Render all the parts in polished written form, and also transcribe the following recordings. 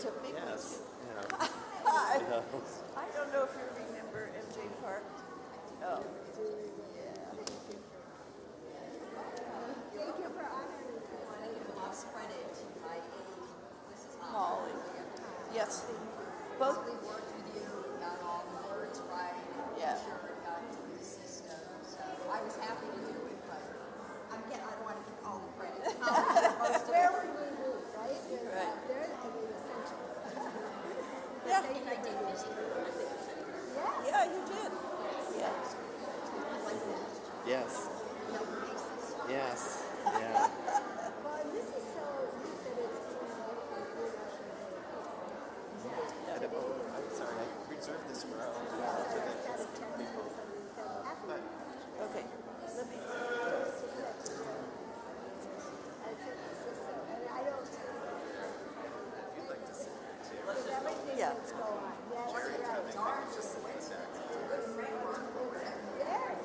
to big Yes. Yeah. I don't know if you remember MJ Park. Oh. Thank you for honoring me. I want to give lost credit to my aide, Mrs. Molly. Yes. Both. We worked with you, got all the words right, and Yeah. sure it got through the system. So I was happy to do it, but I don't want to get all the credit. Where would we be, right? Right. There, I mean, essentially. Yeah. And I did visit you. Yes. Yeah, you did. Yeah. Yes. No faces. Yes. Yeah. Well, and this is so neat that it's Yeah. I'm sorry. I reserved this for our own. Okay. Let me. If you'd like to sit too. Everything Yeah. that's going on. Yes, Where are you right. coming? Just sit like that. There.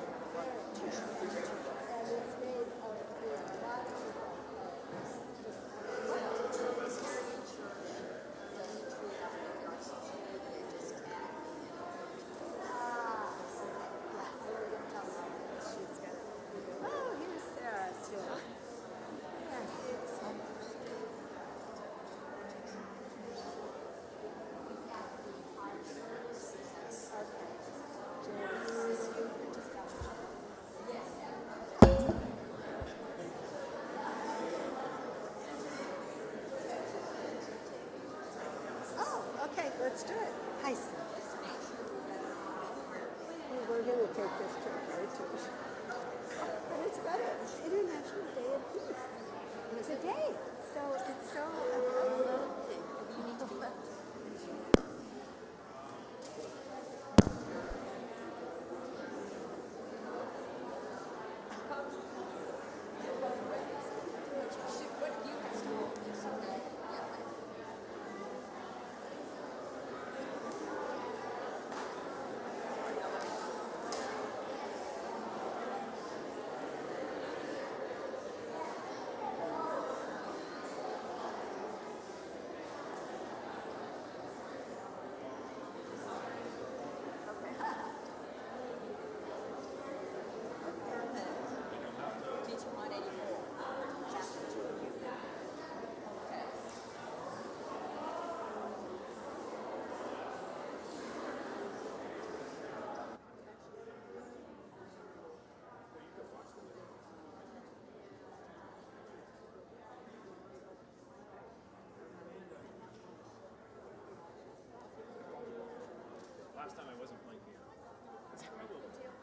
And it's made of a lot of people. Oh, here's Sarah too. Oh, okay, let's do it. Hi, Sue. We're going to take this trip, right? But it's better. It's International Day of Peace. Today. So it's so You need to be left. Did you want any more? Last time I wasn't playing piano. I will. Thanks.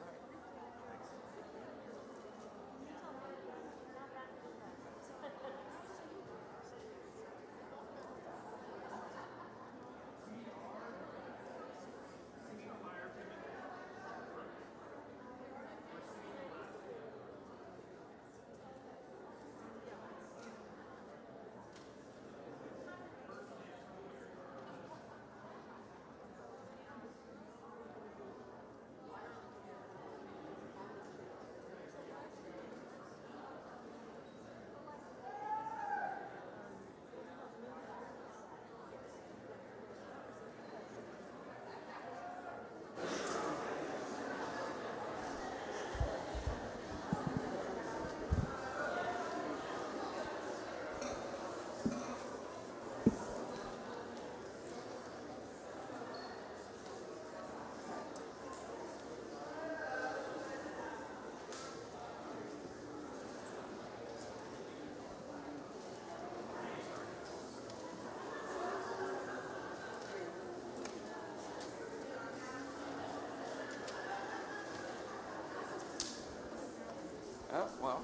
Oh, well.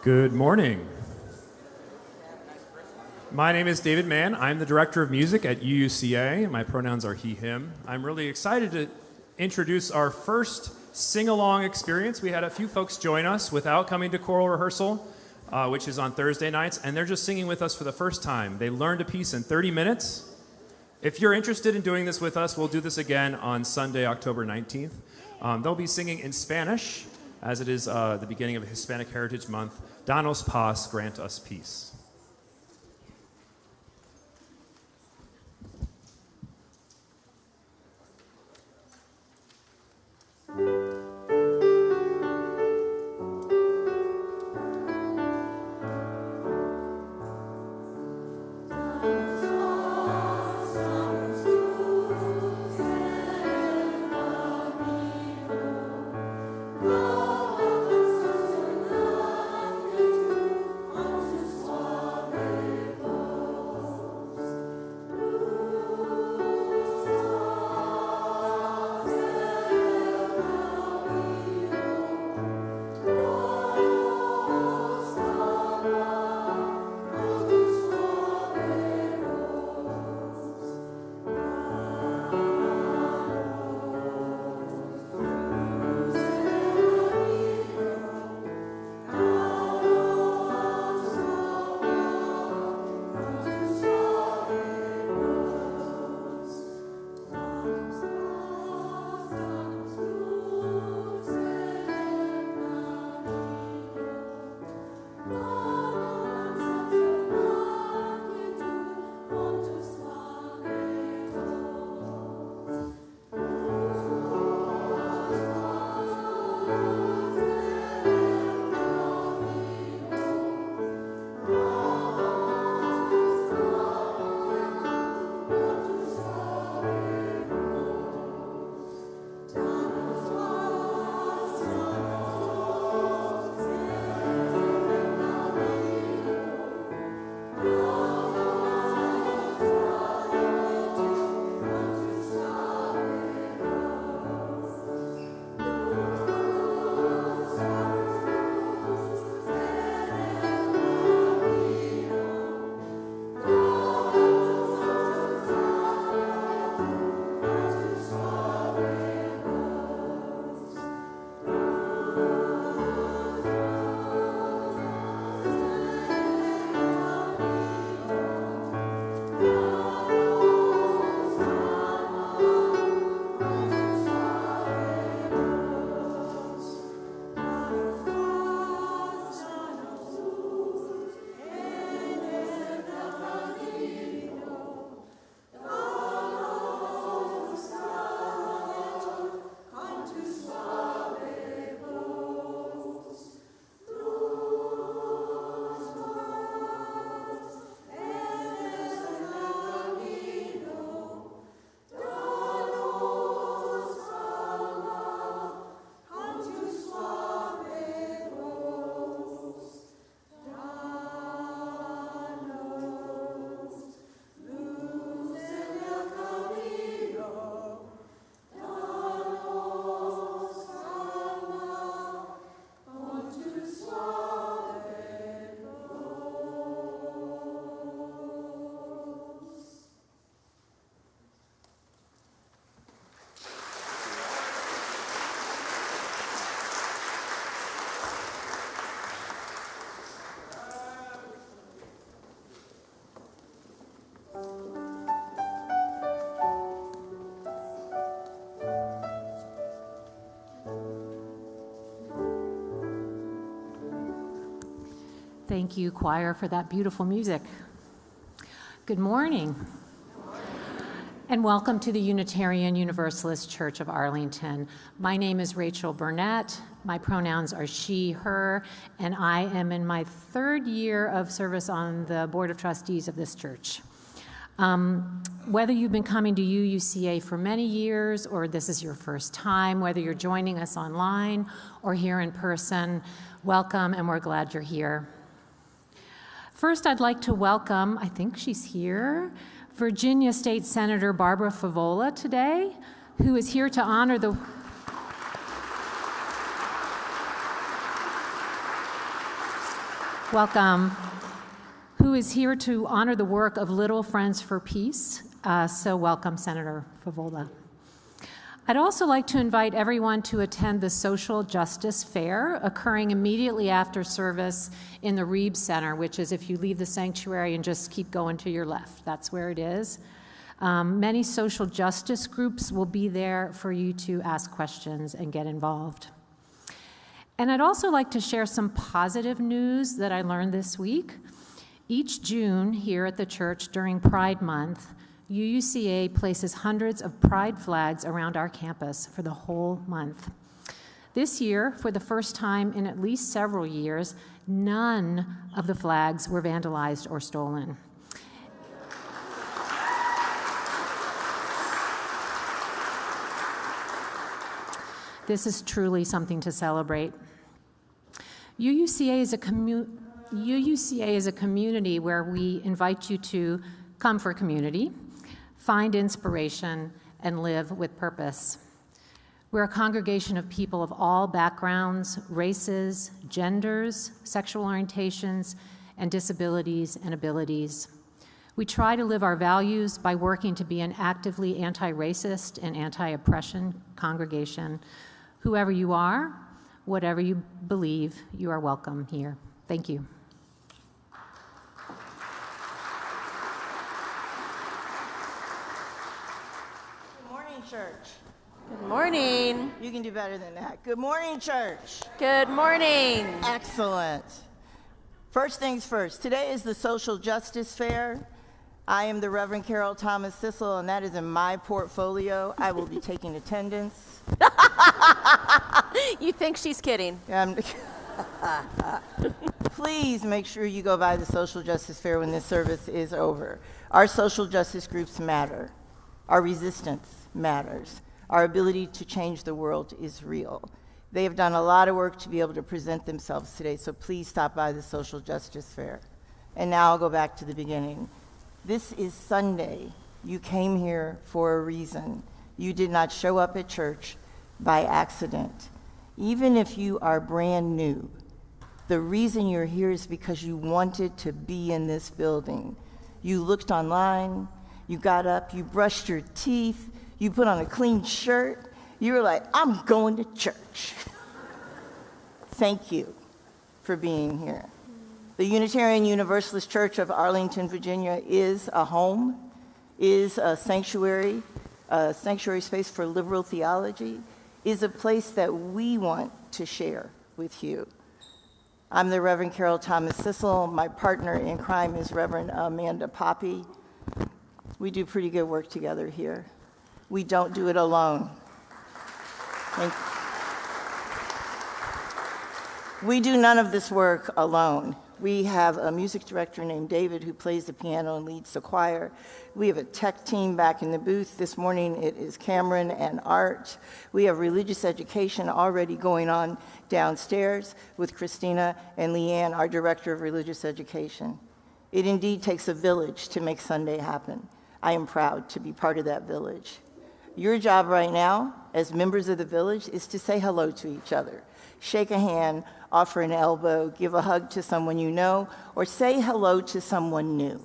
Good morning. My name is David Mann. I'm the Director of Music at UUCA. My pronouns are he, him. I'm really excited to introduce our first sing-along experience. We had a few folks join us without coming to choral rehearsal, which is on Thursday nights, and they're just singing with us for the first time. They learned a piece in 30 minutes. If you're interested in doing this with us, we'll do this again on Sunday, October 19th. They'll be singing in Spanish, as it is the beginning of Hispanic Heritage Month. Danos paz, grant us peace. Thank you, choir, for that beautiful music. Good morning. And welcome to the Unitarian Universalist Church of Arlington. My name is Rachel Burnett. My pronouns are she, her, and I am in my 3rd year of service on the Board of Trustees of this church. Whether you've been coming to UUCA for many years or this is your first time, whether you're joining us online or here in person, welcome, and we're glad you're here. First, I'd like to welcome, I think she's here, Virginia State Senator Barbara Favola today, who is here to honor the... Welcome. Who is here to honor the work of Little Friends for Peace. So welcome, Senator Favola. I'd also like to invite everyone to attend the Social Justice Fair occurring immediately after service in the Reeb Center, which is if you leave the sanctuary and just keep going to your left. That's where it is. Many social justice groups will be there for you to ask questions and get involved. And I'd also like to share some positive news that I learned this week. Each June here at the church during Pride Month, UUCA places hundreds of pride flags around our campus for the whole month. This year, for the first time in at least several years, none of the flags were vandalized or stolen. This is truly something to celebrate. UUCA is a community where we invite you to come for community, find inspiration, and live with purpose. We're a congregation of people of all backgrounds, races, genders, sexual orientations, and disabilities and abilities. We try to live our values by working to be an actively anti-racist and anti-oppression congregation. Whoever you are, whatever you believe, you are welcome here. Thank you. Church. Good morning. You can do better than that. Good morning, church. Good morning. Excellent. First things first, today is the Social Justice Fair. I am the Reverend Carol Thomas Sissel, and that is in my portfolio. I will be taking attendance. You think she's kidding? Please make sure you go by the Social Justice Fair when this service is over. Our social justice groups matter. Our resistance matters. Our ability to change the world is real. They have done a lot of work to be able to present themselves today, so please stop by the Social Justice Fair. And now I'll go back to the beginning. This is Sunday. You came here for a reason. You did not show up at church by accident. Even if you are brand new, the reason you're here is because you wanted to be in this building. You looked online, you got up, you brushed your teeth, you put on a clean shirt, you were like, I'm going to church. Thank you for being here. The Unitarian Universalist Church of Arlington, Virginia is a home, is a sanctuary space for liberal theology, is a place that we want to share with you. I'm the Reverend Carol Thomas Sissel. My partner in crime is Reverend Amanda Poppy. We do pretty good work together here. We don't do it alone. We do none of this work alone. We have a music director named David who plays the piano and leads the choir. We have a tech team back in the booth. This morning it is Cameron and Art. We have religious education already going on downstairs with Christina and Leanne, our director of religious education. It indeed takes a village to make Sunday happen. I am proud to be part of that village. Your job right now, as members of the village, is to say hello to each other. Shake a hand, offer an elbow, give a hug to someone you know, or say hello to someone new.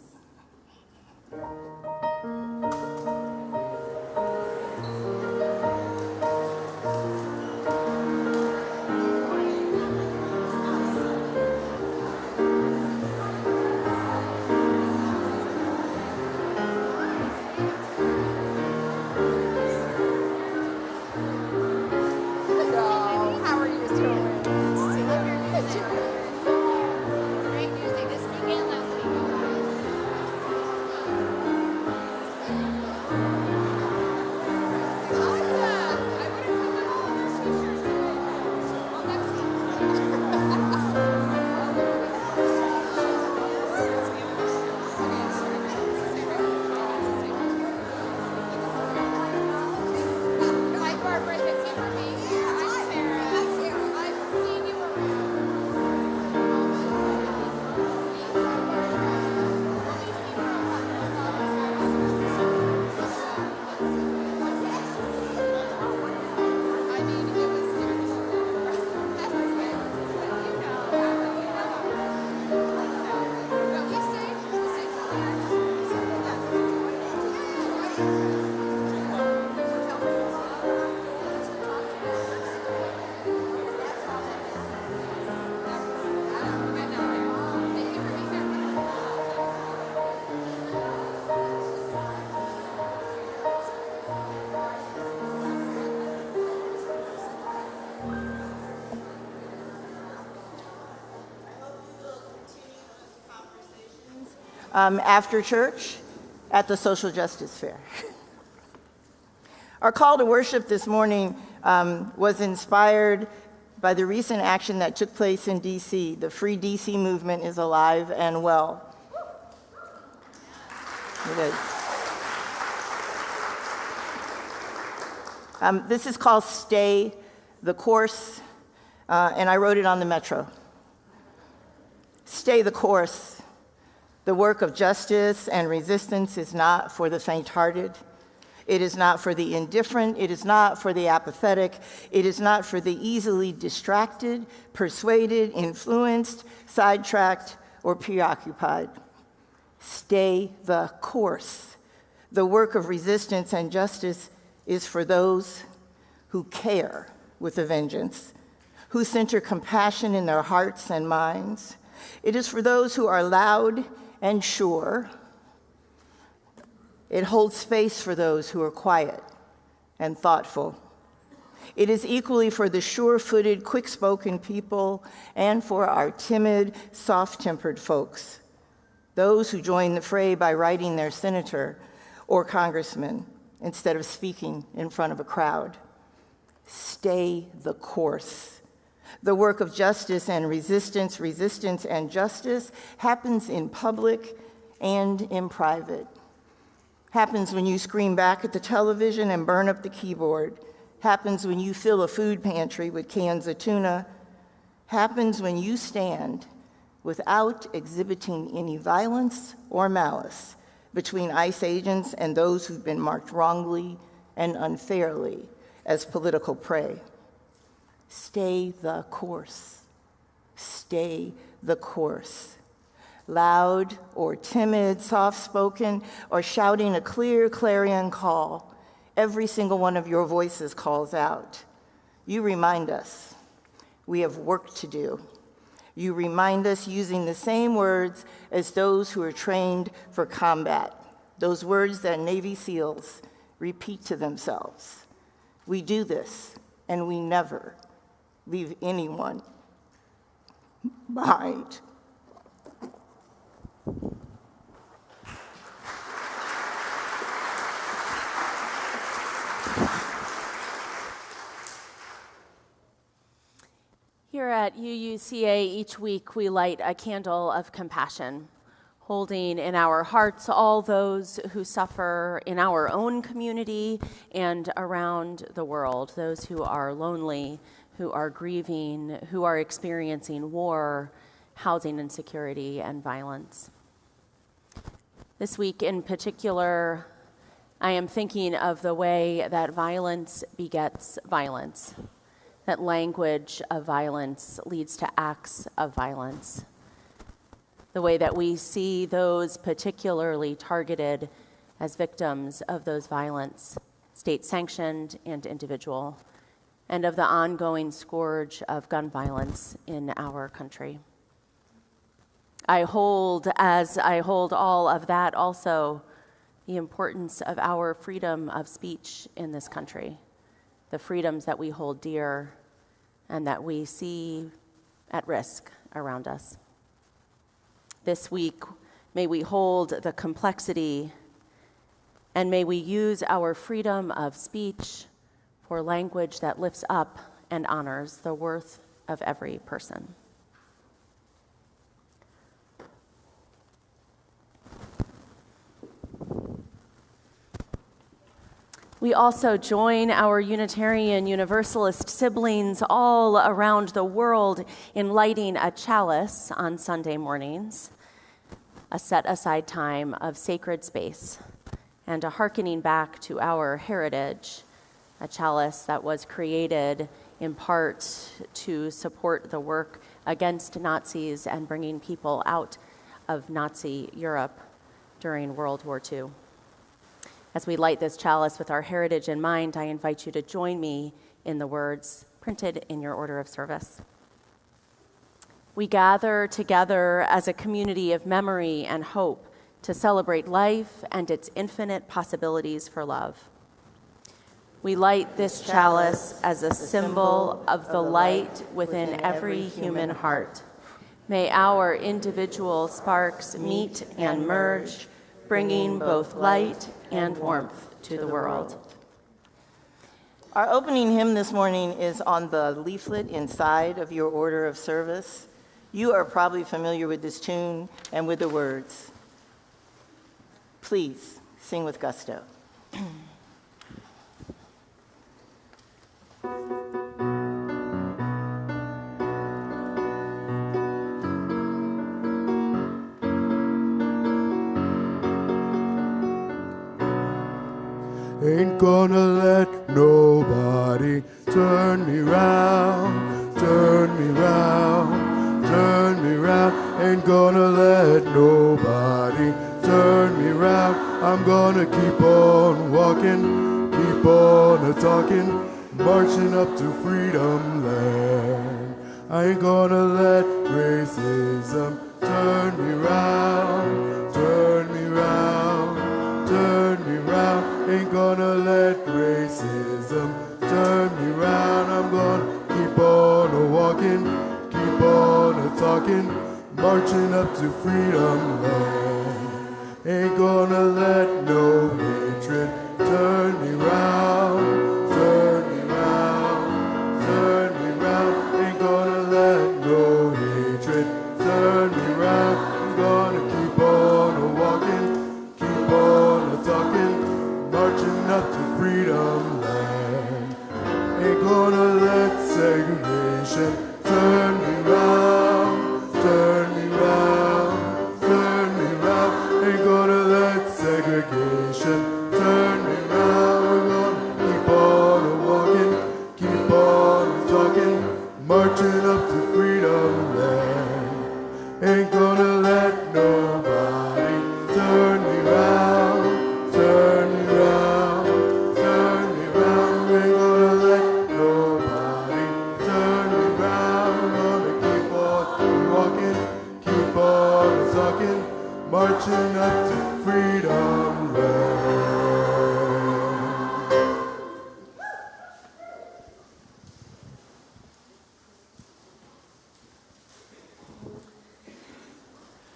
How are you doing? Great. after church at the Social Justice Fair. Our call to worship this morning was inspired by the recent action that took place in D.C. The Free D.C. movement is alive and well. It is. This is called Stay the Course, and I wrote it on the Metro. Stay the course. The work of justice and resistance is not for the faint-hearted. It is not for the indifferent. It is not for the apathetic. It is not for the easily distracted, persuaded, influenced, sidetracked, or preoccupied. Stay the course. The work of resistance and justice is for those who care with a vengeance, who center compassion in their hearts and minds. It is for those who are loud and sure. It holds space for those who are quiet and thoughtful. It is equally for the sure-footed, quick-spoken people and for our timid, soft-tempered folks, those who join the fray by writing their senator or congressman instead of speaking in front of a crowd. Stay the course. The work of justice and resistance and justice happens in public and in private. Happens when you scream back at the television and burn up the keyboard. Happens when you fill a food pantry with cans of tuna. Happens when you stand without exhibiting any violence or malice between ICE agents and those who've been marked wrongly and unfairly as political prey. Stay the course. Stay the course. Loud or timid, soft-spoken, or shouting a clear clarion call, every single one of your voices calls out. You remind us we have work to do. You remind us using the same words as those who are trained for combat, those words that Navy SEALs repeat to themselves. We do this, and we never leave anyone behind. Here at UUCA, each week we light a candle of compassion, holding in our hearts all those who suffer in our own community and around the world, those who are lonely, who are grieving, who are experiencing war, housing insecurity, and violence. This week in particular, I am thinking of the way that violence begets violence, that language of violence leads to acts of violence, the way that we see those particularly targeted as victims of those violence, state-sanctioned and individual, and of the ongoing scourge of gun violence in our country. As I hold all of that, also the importance of our freedom of speech in this country, the freedoms that we hold dear and that we see at risk around us. This week, may we hold the complexity and may we use our freedom of speech for language that lifts up and honors the worth of every person. We also join our Unitarian Universalist siblings all around the world in lighting a chalice on Sunday mornings, a set-aside time of sacred space, and a hearkening back to our heritage, a chalice that was created in part to support the work against Nazis and bringing people out of Nazi Europe during World War II. As we light this chalice with our heritage in mind, I invite you to join me in the words printed in your order of service. We gather together as a community of memory and hope to celebrate life and its infinite possibilities for love. We light this chalice as a symbol of the light within every human heart, May our individual sparks meet and merge, bringing both light and warmth to the world. Our opening hymn this morning is on the leaflet inside of your order of service. You are probably familiar with this tune and with the words. Please sing with gusto. Ain't gonna let nobody turn me round, turn me round, turn me round. Ain't gonna let nobody turn me round. I'm gonna keep on walking, keep on a-talking, marching up to freedom land. I ain't gonna let racism turn me round, turn me round, turn me round. Ain't gonna let racism turn me round. I'm gonna keep on a-walking, keep on a-talking, marching up to freedom land. Ain't gonna let no hatred turn me round, turn me round, turn me round. Ain't gonna let no hatred turn me round. I'm gonna keep on a-walking, keep on a-talking, marching up to freedom land. Ain't gonna let segregation turn me round, turn me round, turn me round. Ain't gonna let segregation turn me round. We're gonna keep on a-walking, keep on a-talking, marching up to freedom land. Ain't gonna let nobody turn me round, turn me round, turn me round. Ain't gonna let nobody turn me round. We're gonna keep on walking, keep on talking, marching up to freedom land.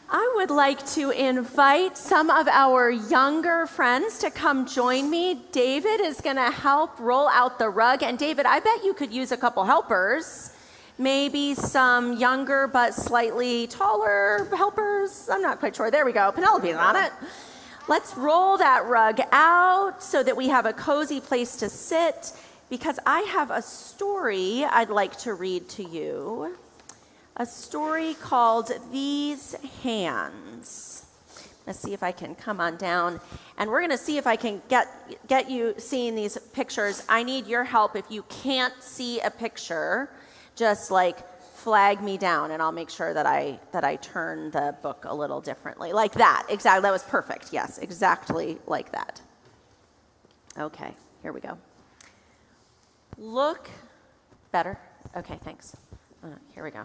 I would like to invite some of our younger friends to come join me. David is going to help roll out the rug. And David, I bet you could use a couple helpers. Maybe some younger but slightly taller helpers. I'm not quite sure. There we go. Penelope's on it. Let's roll that rug out so that we have a cozy place to sit, because I have a story I'd like to read to you. A story called These Hands. Let's see if I can come on down. And we're going to see if I can get you seeing these pictures. I need your help. If you can't see a picture, just like flag me down and I'll make sure that I turn the book a little differently. Like that. Exactly. That was perfect. Yes, exactly like that. Okay, here we go. Look better. Okay, thanks. Here we go.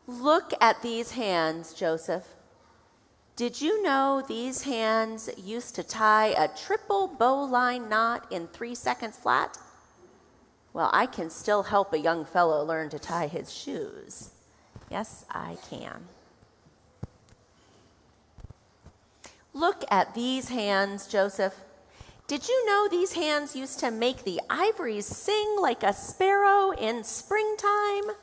Look at these hands, Joseph. Did you know these hands used to tie a triple bowline knot in 3 seconds flat? Well, I can still help a young fellow learn to tie his shoes. Yes, I can. Look at these hands, Joseph. Did you know these hands used to make the ivories sing like a sparrow in springtime?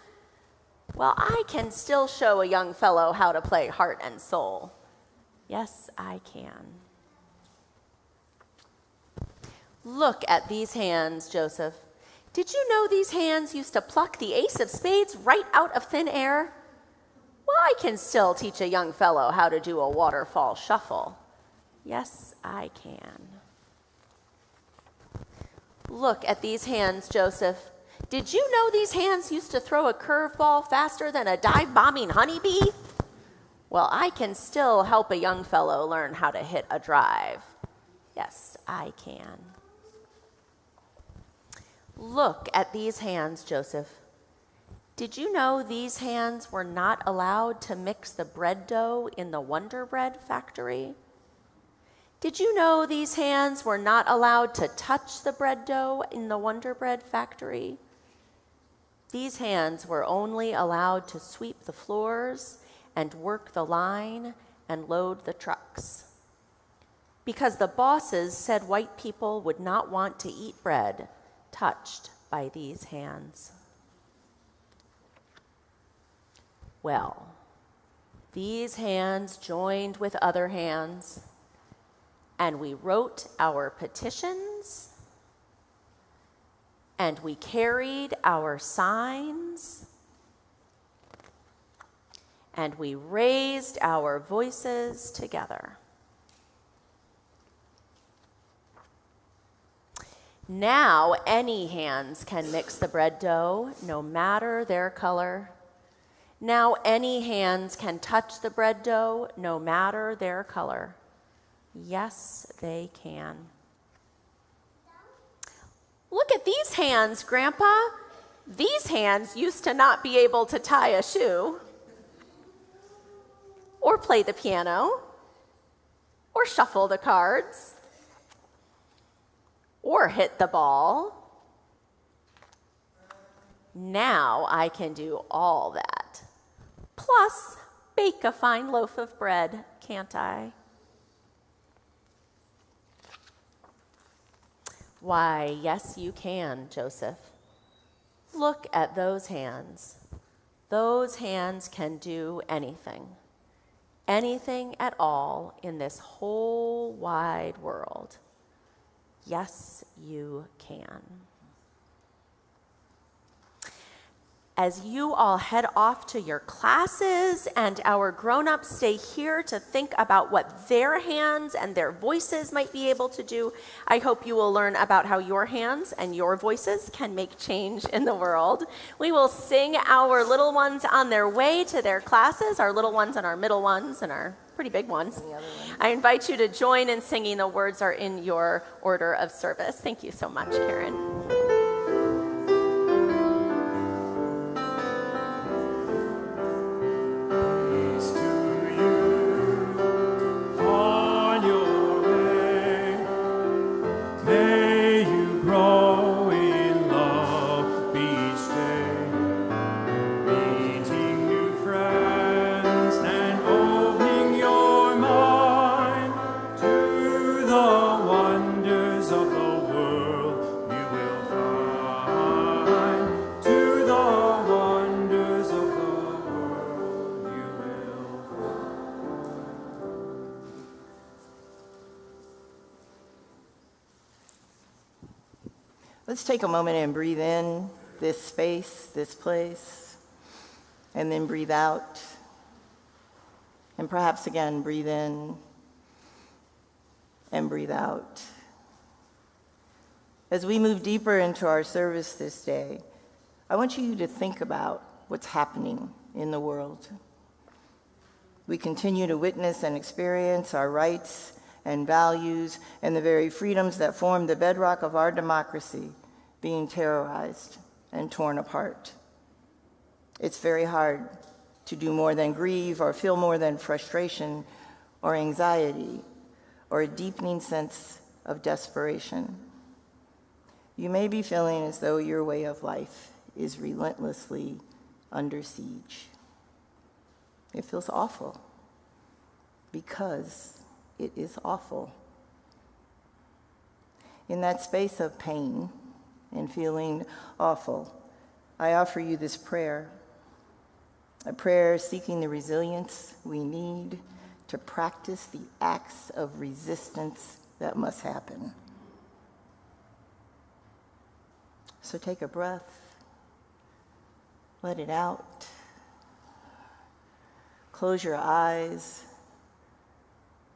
Well, I can still show a young fellow how to play heart and soul. Yes, I can. Look at these hands, Joseph. Did you know these hands used to pluck the ace of spades right out of thin air? Well, I can still teach a young fellow how to do a waterfall shuffle. Yes, I can. Look at these hands, Joseph. Did you know these hands used to throw a curveball faster than a dive-bombing honeybee? Well, I can still help a young fellow learn how to hit a drive. Yes, I can. Look at these hands, Joseph. Did you know these hands were not allowed to mix the bread dough in the Wonder Bread factory? Did you know these hands were not allowed to touch the bread dough in the Wonder Bread factory? These hands were only allowed to sweep the floors and work the line and load the trucks, because the bosses said white people would not want to eat bread touched by these hands. Well, these hands joined with other hands, and we wrote our petitions, and we carried our signs, and we raised our voices together. Now any hands can mix the bread dough, no matter their color. Now any hands can touch the bread dough, no matter their color. Yes, they can. Look at these hands, Grandpa. These hands used to not be able to tie a shoe, or play the piano, or shuffle the cards, or hit the ball. Now I can do all that, plus bake a fine loaf of bread, can't I? Why, yes, you can, Joseph. Look at those hands. Those hands can do anything. Anything at all in this whole wide world. Yes, you can. As you all head off to your classes and our grown-ups stay here to think about what their hands and their voices might be able to do, I hope you will learn about how your hands and your voices can make change in the world. We will sing our little ones on their way to their classes, our little ones and our middle ones and our pretty big ones. I invite you to join in singing. The words are in your order of service. Thank you so much, Karen. Let's take a moment and breathe in this space, this place, and then breathe out. And perhaps again, breathe in and breathe out. As we move deeper into our service this day, I want you to think about what's happening in the world. We continue to witness and experience our rights and values and the very freedoms that form the bedrock of our democracy being terrorized and torn apart. It's very hard to do more than grieve or feel more than frustration or anxiety or a deepening sense of desperation. You may be feeling as though your way of life is relentlessly under siege. It feels awful because it is awful. In that space of pain and feeling awful, I offer you this prayer, a prayer seeking the resilience we need to practice the acts of resistance that must happen. So take a breath, let it out, close your eyes,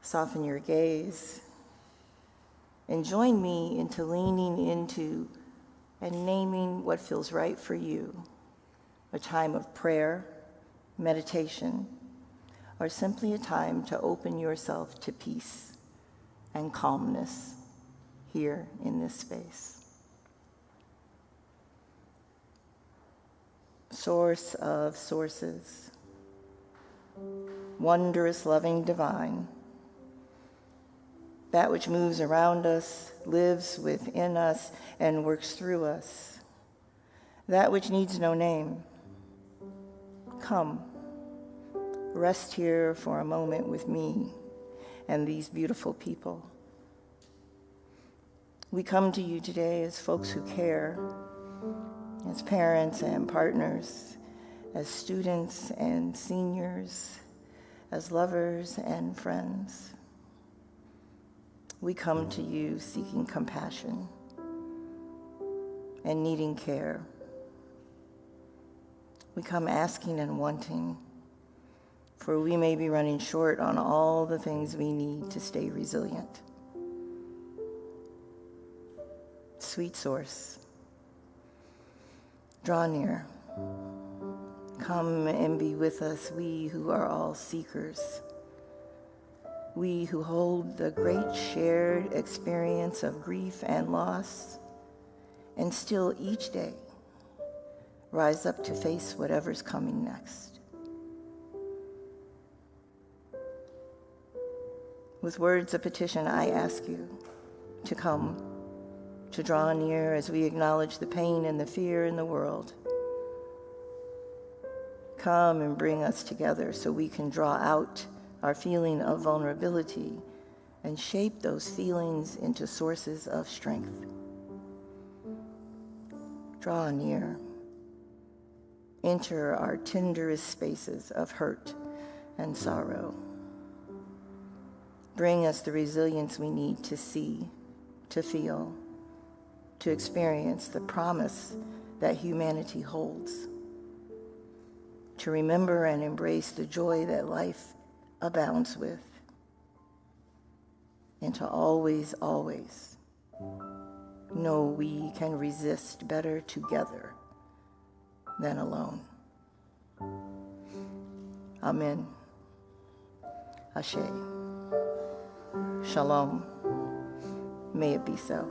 soften your gaze, and join me into leaning into and naming what feels right for you, a time of prayer, meditation, or simply a time to open yourself to peace and calmness here in this space. Source of sources, wondrous, loving, divine, that which moves around us, lives within us, and works through us. that which needs no name. Come, rest here for a moment with me and these beautiful people. We come to you today as folks who care, as parents and partners, as students and seniors, as lovers and friends. We come to you seeking compassion and needing care. We come asking and wanting, for we may be running short on all the things we need to stay resilient. Sweet Source, draw near. Come and be with us, we who are all seekers. We who hold the great shared experience of grief and loss, and still each day rise up to face whatever's coming next. With words of petition, I ask you to come, to draw near as we acknowledge the pain and the fear in the world. Come and bring us together so we can draw out our feeling of vulnerability and shape those feelings into sources of strength. Draw near. Enter our tenderest spaces of hurt and sorrow. Bring us the resilience we need to see, to feel, to experience the promise that humanity holds, to remember and embrace the joy that life abounds with, and to always, always know we can resist better together than alone. Amen. Ashe. Shalom. May it be so.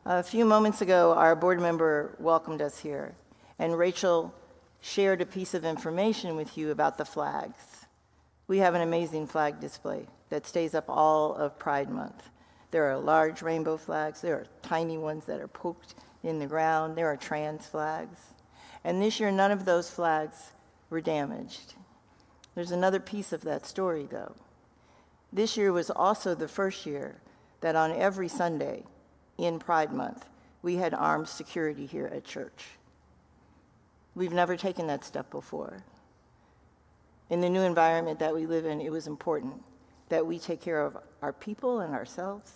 A few moments ago, our board member welcomed us here, and Rachel shared a piece of information with you about the flags. We have an amazing flag display that stays up all of Pride Month. There are large rainbow flags, there are tiny ones that are poked in the ground, there are trans flags. And this year, none of those flags were damaged. There's another piece of that story, though. This year was also the first year that on every Sunday in Pride Month, we had armed security here at church. We've never taken that step before. In the new environment that we live in, it was important that we take care of our people and ourselves,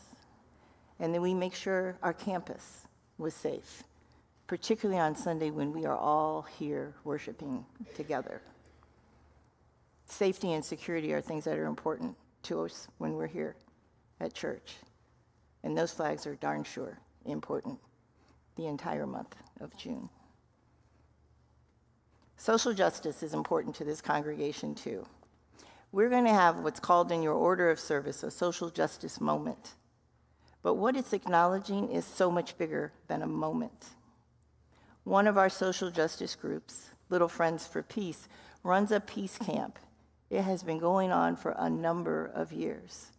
and then we make sure our campus was safe, particularly on Sunday when we are all here worshiping together. Safety and security are things that are important to us when we're here at church, and those flags are darn sure important the entire month of June. Social justice is important to this congregation too. We're going to have what's called in your order of service a social justice moment. But what it's acknowledging is so much bigger than a moment. One of our social justice groups, Little Friends for Peace, runs a peace camp. It has been going on for a number of years.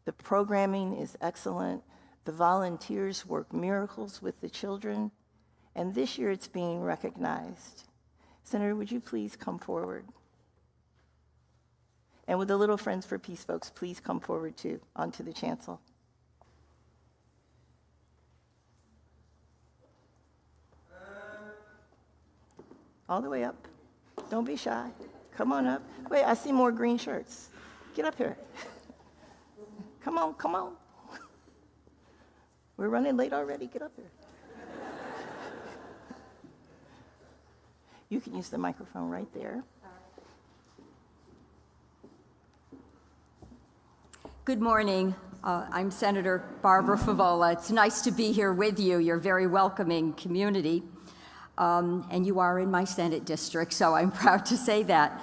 The programming is excellent. The volunteers work miracles with the children. And this year it's being recognized. Senator, would you please come forward? And would the Little Friends for Peace folks please come forward too, onto the chancel? All the way up. Don't be shy. Come on up. Wait, I see more green shirts. Get up here. Come on, come on. We're running late already. Get up here. You can use the microphone right there. Good morning. I'm Senator Barbara Favola. It's nice to be here with you. You're a very welcoming community. And you are in my Senate district, so I'm proud to say that.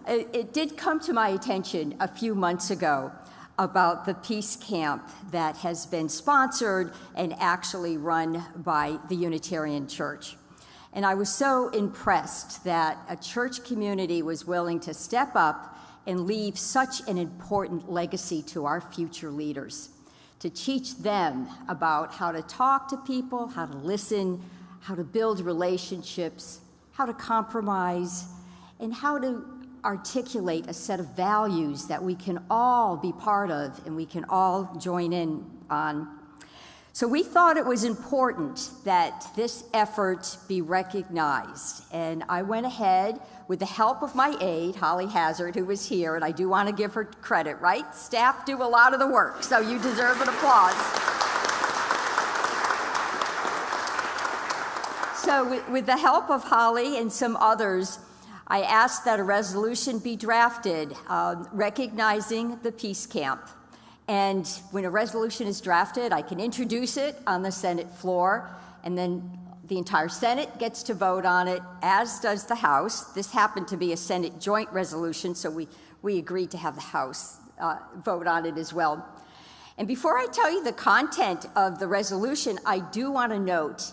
It did come to my attention a few months ago about the peace camp that has been sponsored and actually run by the Unitarian Church. And I was so impressed that a church community was willing to step up and leave such an important legacy to our future leaders, to teach them about how to talk to people, how to listen, how to build relationships, how to compromise, and how to articulate a set of values that we can all be part of and we can all join in on. So we thought it was important that this effort be recognized, and I went ahead with the help of my aide, Holly Hazard, who was here, and I do want to give her credit, right? Staff do a lot of the work, so you deserve an applause. So with the help of Holly and some others, I asked that a resolution be drafted recognizing the peace camp. And when a resolution is drafted, I can introduce it on the Senate floor, and then the entire Senate gets to vote on it, as does the House. This happened to be a Senate joint resolution, so we agreed to have the House vote on it as well. And before I tell you the content of the resolution, I do want to note,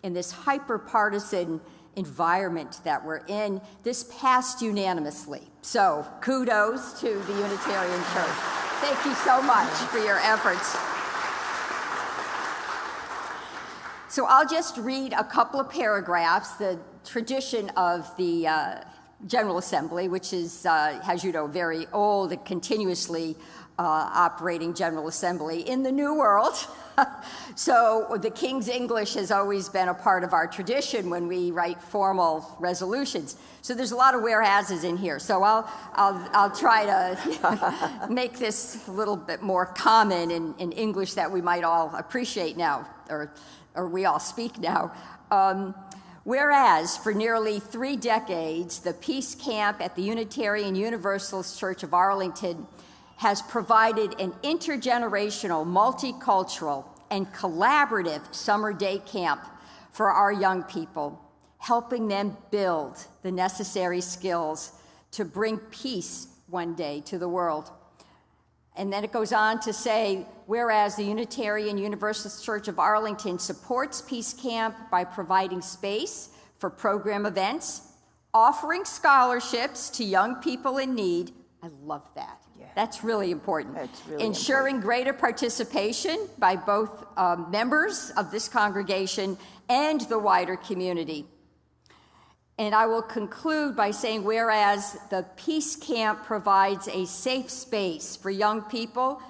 in this hyper-partisan environment that we're in, this passed unanimously. So kudos to the Unitarian Church. Thank you so much for your efforts. So I'll just read a couple of paragraphs. The tradition of the General Assembly, which is, as you know, very old and continuously operating General Assembly in the New World. So the King's English has always been a part of our tradition when we write formal resolutions. So there's a lot of whereases in here. So I'll try to make this a little bit more common in English that we might all appreciate now, or we all speak now. Whereas for nearly 3 decades, the Peace Camp at the Unitarian Universalist Church of Arlington has provided an intergenerational, multicultural, and collaborative summer day camp for our young people, helping them build the necessary skills to bring peace one day to the world. And then it goes on to say, whereas the Unitarian Universalist Church of Arlington supports Peace Camp by providing space for program events, offering scholarships to young people in need. I love that. That's really important. That's really ensuring greater participation by both members of this congregation and the wider community. And I will conclude by saying, whereas the Peace Camp provides a safe space for young people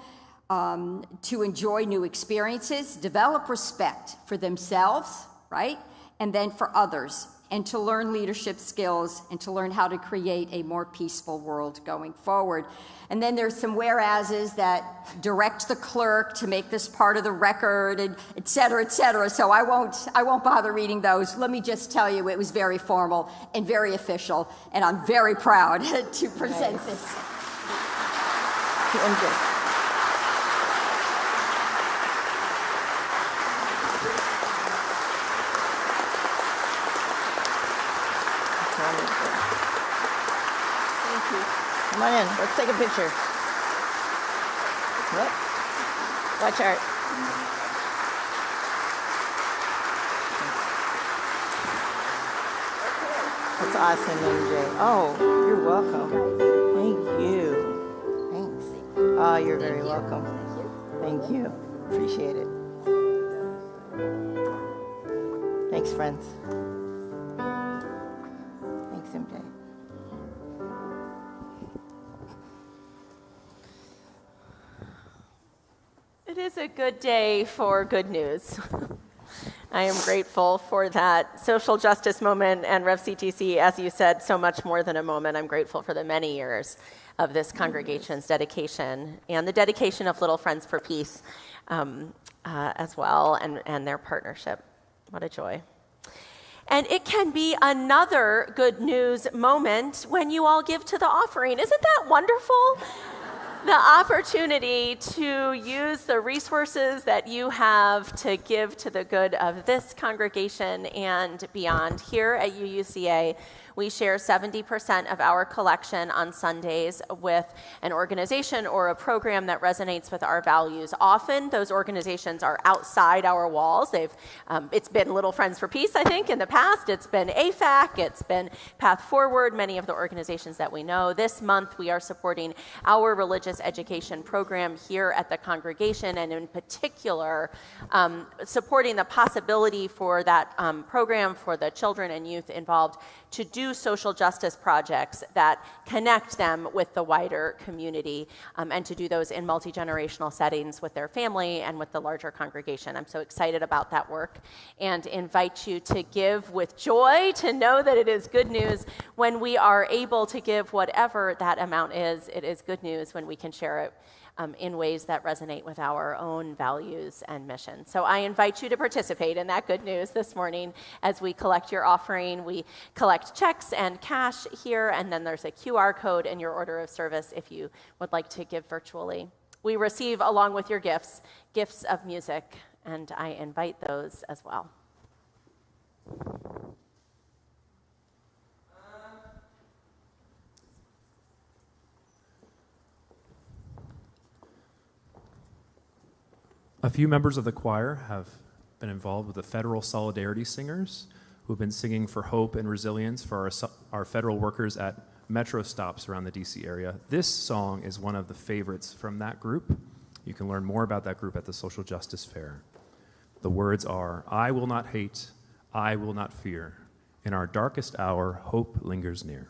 to enjoy new experiences, develop respect for themselves, right? And then for others, and to learn leadership skills and to learn how to create a more peaceful world going forward. And then there's some whereases that direct the clerk to make this part of the record, and et cetera, et cetera. So I won't bother reading those. Let me just tell you, it was very formal and very official, and I'm very proud to present this. MJ. Come on in. Let's take a picture. Yep. Watch out. That's awesome, MJ. Oh, you're welcome. Thank you. Thanks. Oh, you're very welcome. Thank you. Appreciate it. Thanks, friends. Thanks, MJ. It is a good day for good news. I am grateful for that social justice moment, and Rev CTC, as you said, so much more than a moment. I'm grateful for the many years of this congregation's dedication and the dedication of Little Friends for Peace as well, and their partnership. What a joy. And it can be another good news moment when you all give to the offering. Isn't that wonderful? The opportunity to use the resources that you have to give to the good of this congregation and beyond. Here at UUCA, we share 70% of our collection on Sundays with an organization or a program that resonates with our values. Often, those organizations are outside our walls. It's been Little Friends for Peace, I think, in the past. It's been AFAC. It's been Path Forward, many of the organizations that we know. This month, we are supporting our religious education program here at the congregation, and in particular, supporting the possibility for that program for the children and youth involved to do social justice projects that connect them with the wider community, and to do those in multi-generational settings with their family and with the larger congregation. I'm so excited about that work and invite you to give with joy, to know that it is good news when we are able to give whatever that amount is. It is good news when we can share it in ways that resonate with our own values and mission. So I invite you to participate in that good news this morning as we collect your offering. We collect checks and cash here, and then there's a QR code in your order of service if you would like to give virtually. We receive, along with your gifts, gifts of music, and I invite those as well. A few members of the choir have been involved with the Federal Solidarity Singers, who have been singing for hope and resilience for our federal workers at metro stops around the DC area. This song is one of the favorites from that group. You can learn more about that group at the Social Justice Fair. The words are, "I will not hate, I will not fear. In our darkest hour, hope lingers near."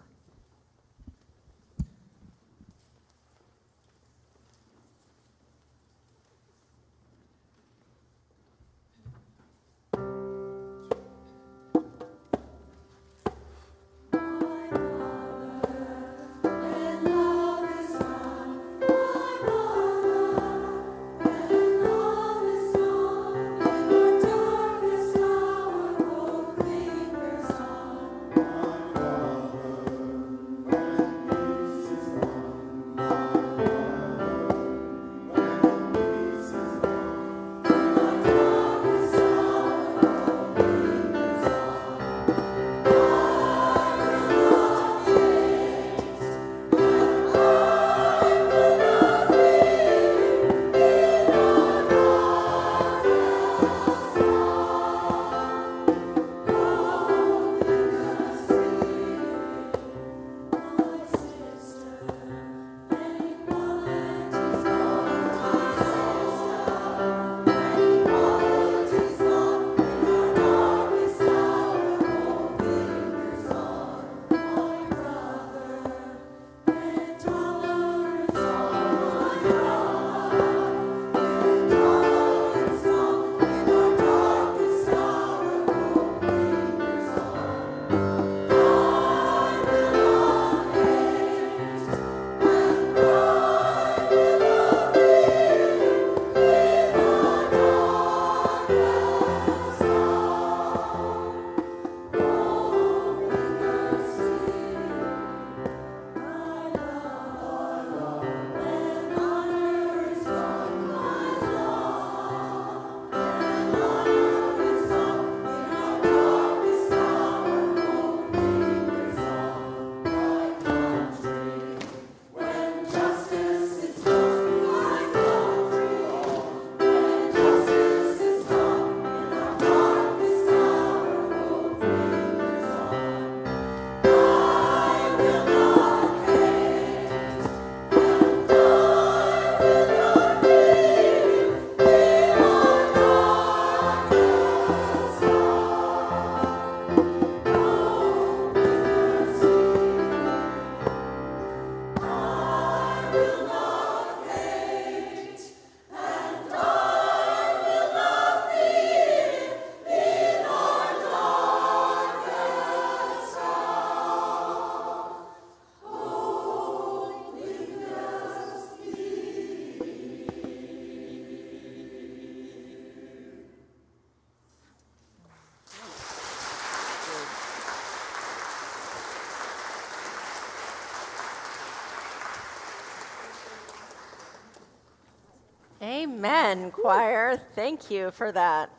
Amen, choir. Thank you for that.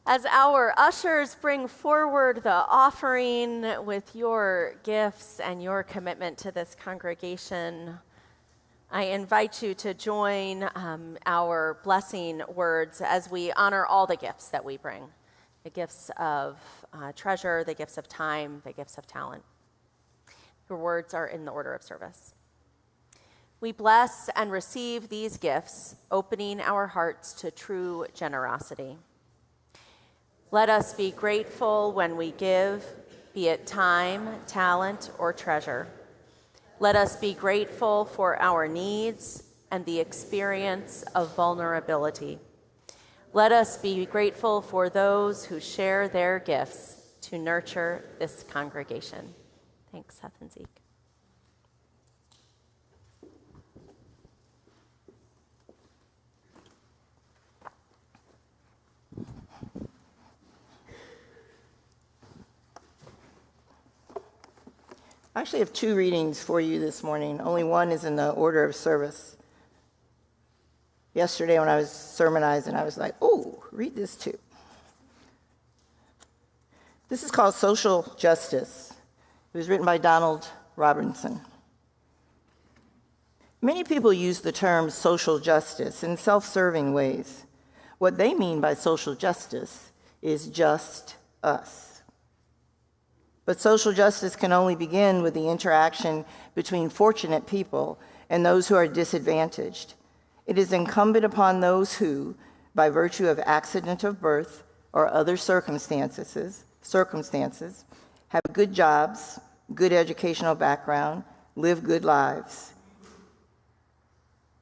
As our ushers bring forward the offering with your gifts and your commitment to this congregation, I invite you to join our blessing words as we honor all the gifts that we bring, the gifts of treasure, the gifts of time, the gifts of talent. Your words are in the order of service. We bless and receive these gifts, opening our hearts to true generosity. Let us be grateful when we give, be it time, talent, or treasure. Let us be grateful for our needs and the experience of vulnerability. Let us be grateful for those who share their gifts to nurture this congregation. Thanks, Seth and Zeke. I actually have two readings for you this morning. Only one is in the order of service. Yesterday when I was sermonizing, I was like, oh, read this too. This is called Social Justice. It was written by Donald Robinson. Many people use the term social justice in self-serving ways. What they mean by social justice is just us. But social justice can only begin with the interaction between fortunate people and those who are disadvantaged. It is incumbent upon those who, by virtue of accident of birth or other circumstances, have good jobs, good educational background, live good lives.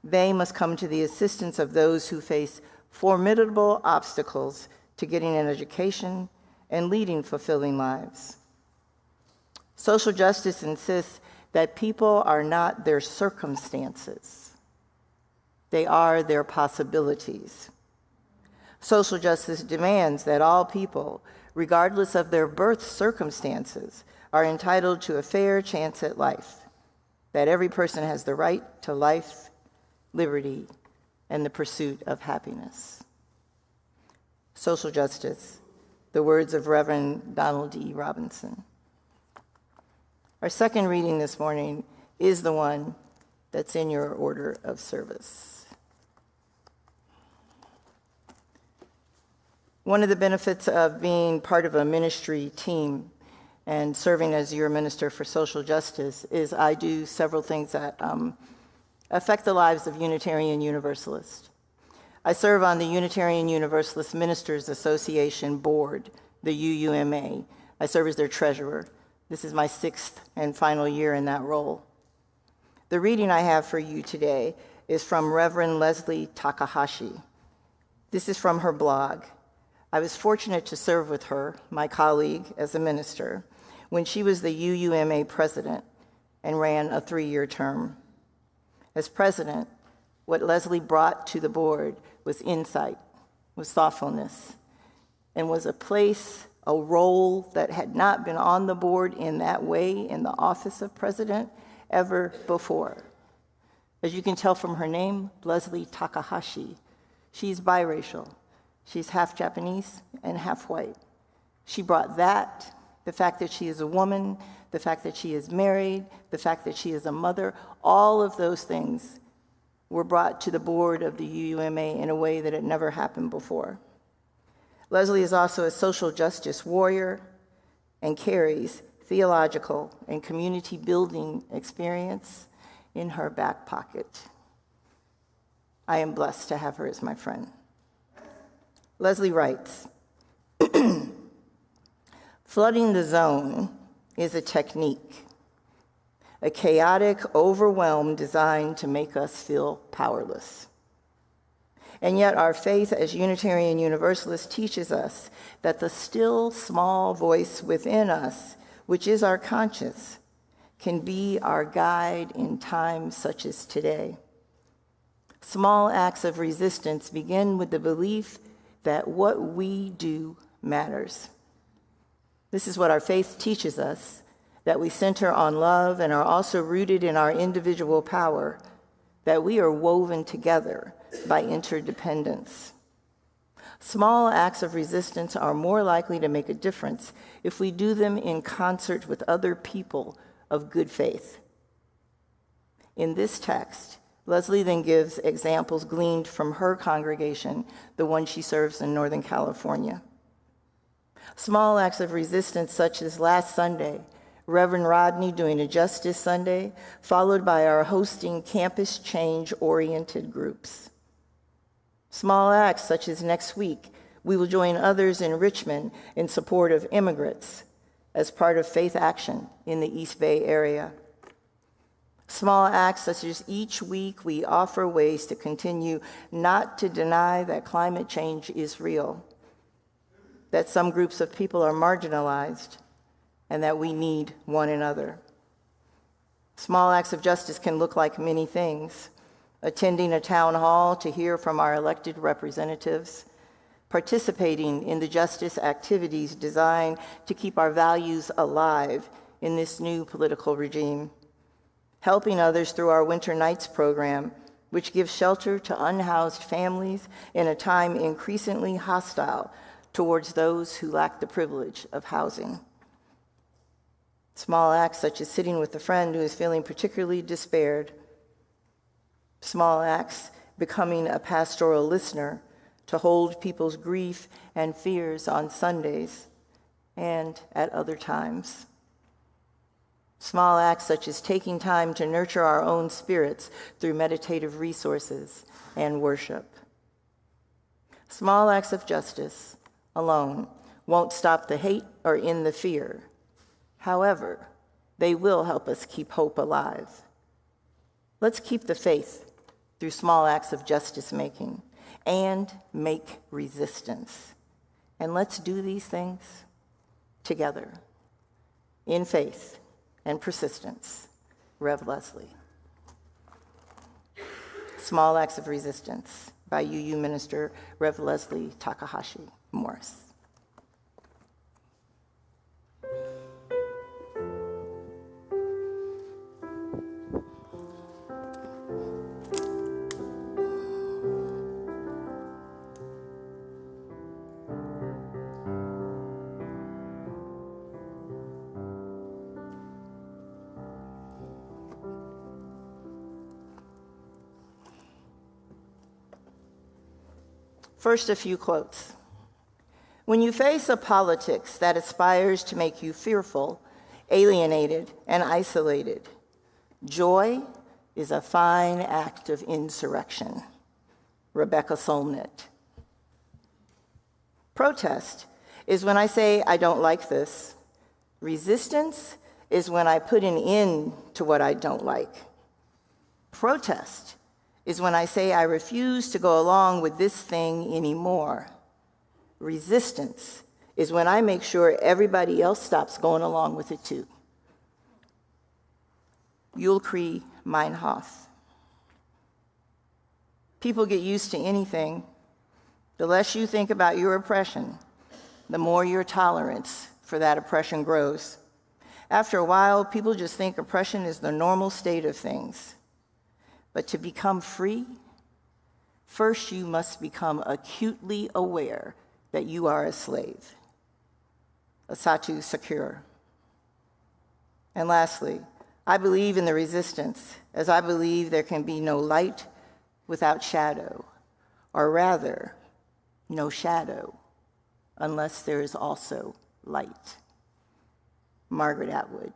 They must come to the assistance of those who face formidable obstacles to getting an education and leading fulfilling lives. Social justice insists that people are not their circumstances. They are their possibilities. Social justice demands that all people, regardless of their birth circumstances, are entitled to a fair chance at life, that every person has the right to life, liberty, and the pursuit of happiness. Social justice, the words of Reverend Donald E. Robinson. Our second reading this morning is the one that's in your order of service. One of the benefits of being part of a ministry team and serving as your minister for social justice is I do several things that affect the lives of Unitarian Universalists. I serve on the Unitarian Universalist Ministers Association Board, the UUMA. I serve as their treasurer. This is my 6th and final year in that role. The reading I have for you today is from Reverend Leslie Takahashi. This is from her blog. I was fortunate to serve with her, my colleague, as a minister, when she was the UUMA president and ran a 3-year term. As president, what Leslie brought to the board was insight, was thoughtfulness, and was a role that had not been on the board in that way in the office of president ever before. As you can tell from her name, Leslie Takahashi, she's biracial. She's half Japanese and half white. She brought that, the fact that she is a woman, the fact that she is married, the fact that she is a mother, all of those things were brought to the board of the UUMA in a way that had never happened before. Leslie is also a social justice warrior and carries theological and community building experience in her back pocket. I am blessed to have her as my friend. Leslie writes, flooding the zone is a technique, a chaotic overwhelm designed to make us feel powerless. And yet our faith as Unitarian Universalists teaches us that the still small voice within us, which is our conscience, can be our guide in times such as today. Small acts of resistance begin with the belief that what we do matters. This is what our faith teaches us, that we center on love and are also rooted in our individual power, that we are woven together by interdependence. Small acts of resistance are more likely to make a difference if we do them in concert with other people of good faith. In this text, Leslie then gives examples gleaned from her congregation, the one she serves in Northern California. Small acts of resistance, such as last Sunday, Reverend Rodney doing a Justice Sunday, followed by our hosting campus change-oriented groups. Small acts such as next week, we will join others in Richmond in support of immigrants as part of Faith Action in the East Bay area. Small acts such as each week we offer ways to continue not to deny that climate change is real, that some groups of people are marginalized, and that we need one another. Small acts of justice can look like many things: attending a town hall to hear from our elected representatives, participating in the justice activities designed to keep our values alive in this new political regime, helping others through our Winter Nights program, which gives shelter to unhoused families in a time increasingly hostile towards those who lack the privilege of housing. Small acts such as sitting with a friend who is feeling particularly despaired. Small acts becoming a pastoral listener to hold people's grief and fears on Sundays and at other times. Small acts such as taking time to nurture our own spirits through meditative resources and worship. Small acts of justice alone won't stop the hate or end the fear. However, they will help us keep hope alive. Let's keep the faith through small acts of justice making and make resistance. And let's do these things together in faith and persistence. Rev. Leslie. Small Acts of Resistance by UU Minister Rev. Leslie Takahashi Morris. First, a few quotes. When you face a politics that aspires to make you fearful, alienated, and isolated, joy is a fine act of insurrection. Rebecca Solnit. Protest is when I say I don't like this. Resistance is when I put an end to what I don't like. Protest is when I say I refuse to go along with this thing anymore. Resistance is when I make sure everybody else stops going along with it too. Ulrich Meinhof. People get used to anything. The less you think about your oppression, the more your tolerance for that oppression grows. After a while, people just think oppression is the normal state of things. But to become free, first you must become acutely aware that you are a slave. Asatu Sakura. And lastly, I believe in the resistance, as I believe there can be no light without shadow, or rather, no shadow unless there is also light. Margaret Atwood.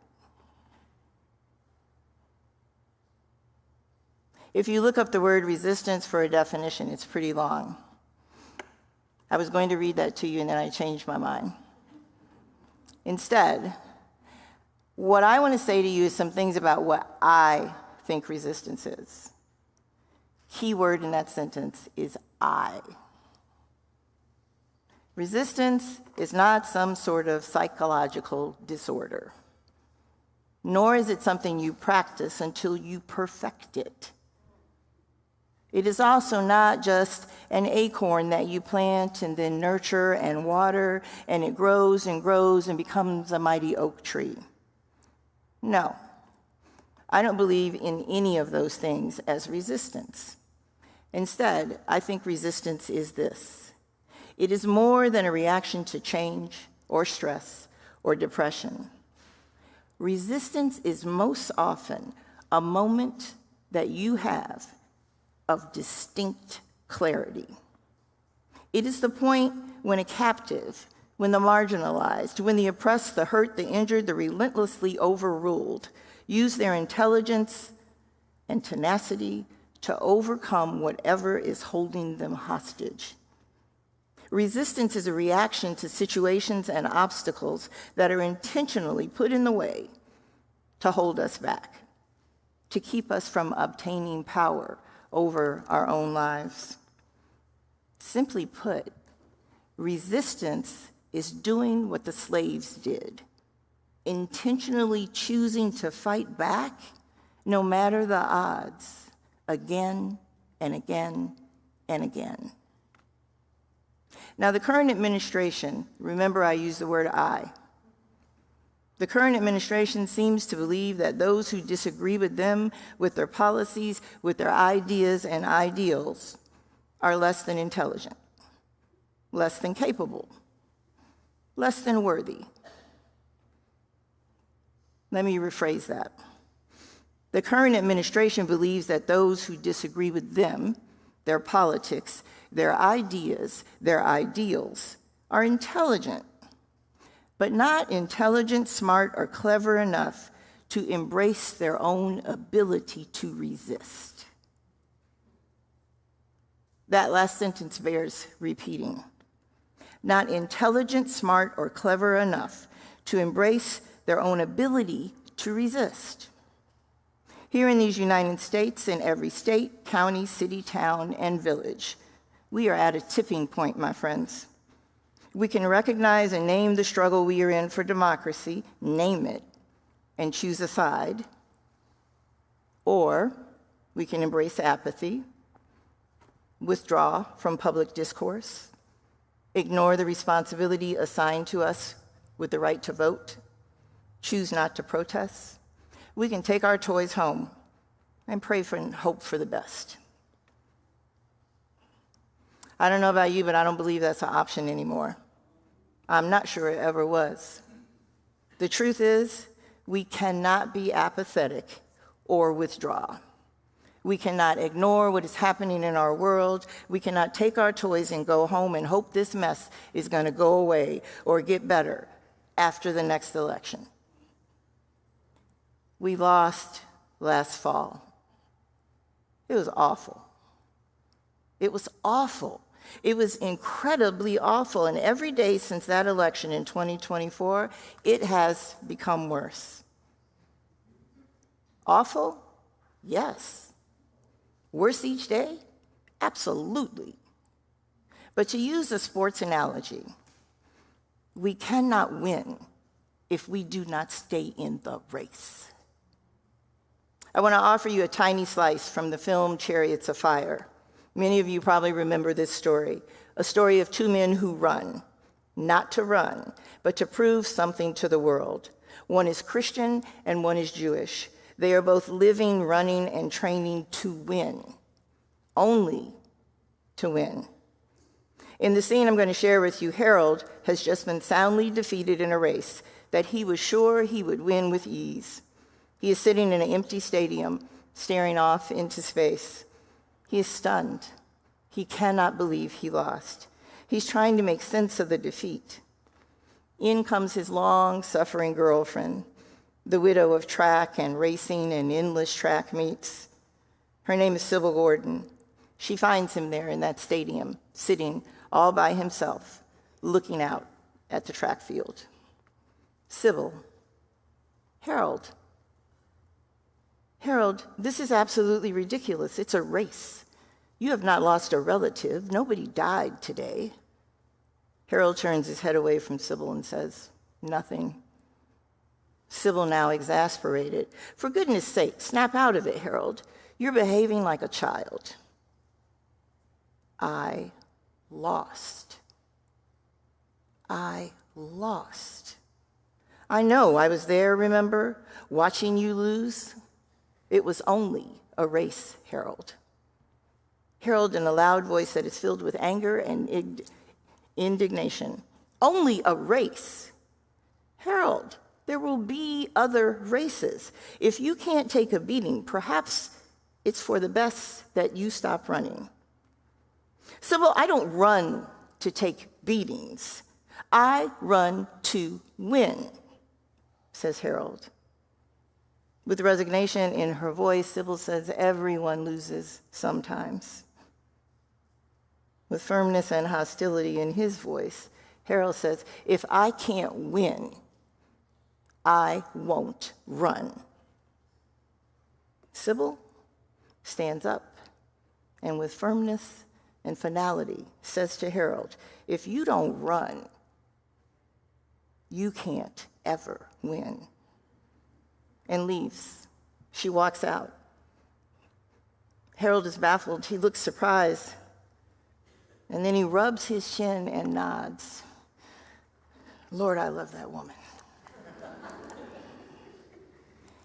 If you look up the word resistance for a definition, it's pretty long. I was going to read that to you, and then I changed my mind. Instead, what I want to say to you is some things about what I think resistance is. Key word in that sentence is I. Resistance is not some sort of psychological disorder, nor is it something you practice until you perfect it. It is also not just an acorn that you plant and then nurture and water, and it grows and grows and becomes a mighty oak tree. No. I don't believe in any of those things as resistance. Instead, I think resistance is this. It is more than a reaction to change or stress or depression. Resistance is most often a moment that you have of distinct clarity. It is the point when a captive, when the marginalized, when the oppressed, the hurt, the injured, the relentlessly overruled, use their intelligence and tenacity to overcome whatever is holding them hostage. Resistance is a reaction to situations and obstacles that are intentionally put in the way to hold us back, to keep us from obtaining power over our own lives. Simply put, resistance is doing what the slaves did, intentionally choosing to fight back no matter the odds, again and again and again. Now, the current administration, remember I use the word I. The current administration seems to believe that those who disagree with them, with their policies, with their ideas and ideals, are less than intelligent, less than capable, less than worthy. Let me rephrase that. The current administration believes that those who disagree with them, their politics, their ideas, their ideals, are intelligent, but not intelligent, smart, or clever enough to embrace their own ability to resist. That last sentence bears repeating. Not intelligent, smart, or clever enough to embrace their own ability to resist. Here in these United States, in every state, county, city, town, and village, we are at a tipping point, my friends. We can recognize and name the struggle we are in for democracy, name it, and choose a side. Or we can embrace apathy, withdraw from public discourse, ignore the responsibility assigned to us with the right to vote, choose not to protest. We can take our toys home and pray for and hope for the best. I don't know about you, but I don't believe that's an option anymore. I'm not sure it ever was. The truth is, we cannot be apathetic or withdraw. We cannot ignore what is happening in our world. We cannot take our toys and go home and hope this mess is going to go away or get better after the next election. We lost last fall. It was awful. It was awful. It was incredibly awful, and every day since that election in 2024, it has become worse. Awful? Yes. Worse each day? Absolutely. But to use a sports analogy, we cannot win if we do not stay in the race. I want to offer you a tiny slice from the film Chariots of Fire. Many of you probably remember this story, a story of two men who run, not to run, but to prove something to the world. One is Christian and one is Jewish. They are both living, running, and training to win, only to win. In the scene I'm going to share with you, Harold has just been soundly defeated in a race that he was sure he would win with ease. He is sitting in an empty stadium, staring off into space. He is stunned. He cannot believe he lost. He's trying to make sense of the defeat. In comes his long-suffering girlfriend, the widow of track and racing and endless track meets. Her name is Sybil Gordon. She finds him there in that stadium, sitting all by himself, looking out at the track field. Sybil, Harold, this is absolutely ridiculous. It's a race. You have not lost a relative. Nobody died today. Harold turns his head away from Sybil and says, nothing. Sybil, now exasperated, for goodness sake, snap out of it, Harold. You're behaving like a child. I lost. I lost. I know, I was there, remember, watching you lose. It was only a race, Harold. Harold, in a loud voice that is filled with anger and indignation. Only a race. Harold, there will be other races. If you can't take a beating, perhaps it's for the best that you stop running. Sybil, I don't run to take beatings. I run to win, says Harold. With resignation in her voice, Sybil says, everyone loses sometimes. With firmness and hostility in his voice, Harold says, if I can't win, I won't run. Sybil stands up and with firmness and finality says to Harold, if you don't run, you can't ever win. And leaves. She walks out. Harold is baffled. He looks surprised. And then he rubs his chin and nods. Lord, I love that woman.